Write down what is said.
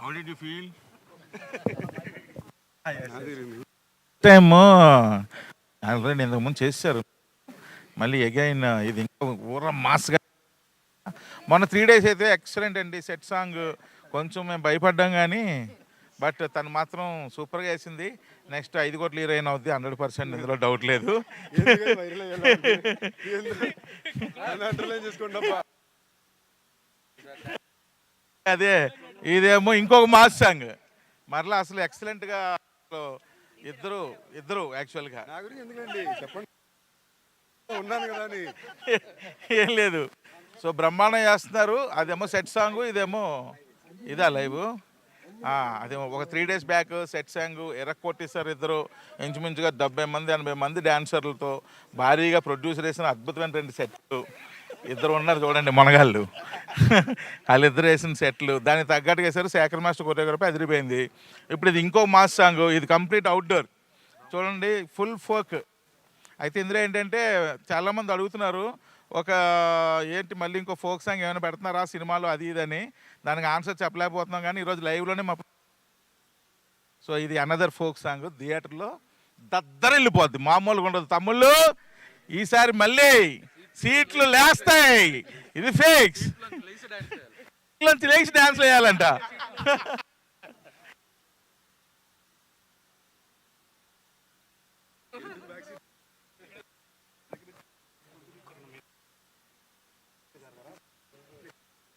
How did you feel? Time already ఇంతకుముందు చేశారు, మళ్ళీ అగైన్ ఇది ఇంకా ఊర మాస్గా. మొన్న 3 days అయితే ఎక్సలెంట్ అండి. సెట్ సాంగ్ కొంచెం మేము భయపడ్డాం కానీ బట్ తను మాత్రం సూపర్గా వేసింది. నెక్స్ట్ 5 కోట్ల హీరోయిన్ అవుద్ది 100%, ఇందులో డౌట్ లేదు. అదే ఇదేమో ఇంకొక మాస్ సాంగ్ మరలా అసలు ఎక్సలెంట్గా ఇద్దరు యాక్చువల్గా ఏం లేదు. సో బ్రహ్మాండం చేస్తున్నారు. అదేమో సెట్ సాంగ్, ఇదేమో ఇదా లైవ్. అదేమో ఒక 3 days బ్యాక్ సెట్ సాంగ్ ఎరక్కొట్టేశారు ఇద్దరు. ఇంచుమించుగా 70 మంది 80 మంది డాన్సర్లతో భారీగా ప్రొడ్యూసర్ వేసిన అద్భుతమైన 2 సెట్లు. ఇద్దరు ఉన్నారు చూడండి మనగాళ్ళు. వాళ్ళిద్దరు వేసిన సెట్లు దానికి తగ్గట్టుగా వేశారు. శేఖర్ మాస్టర్ కొరియోగ్రఫీ అదిరిపోయింది. ఇప్పుడు ఇది ఇంకో మాస్ సాంగ్, ఇది కంప్లీట్ అవుట్డోర్ చూడండి, ఫుల్ ఫోక్. అయితే ఇందులో ఏంటంటే చాలామంది అడుగుతున్నారు, ఒక ఏంటి మళ్ళీ ఇంకో ఫోక్ సాంగ్ ఏమైనా పెడుతున్నారా సినిమాలో అది ఇదని. దానికి ఆన్సర్ చెప్పలేకపోతున్నాం కానీ ఈరోజు లైవ్లోనే సో ఇది అనదర్ ఫోక్ సాంగ్ థియేటర్లో దద్దరిల్లిపోద్ది, మామూలుగా ఉండదు తమ్ముళ్ళు. ఈసారి మళ్ళీ సీట్లు లేస్తాయి, ఇది ఫిక్స్. లేచి డాన్స్ వేయాలంట.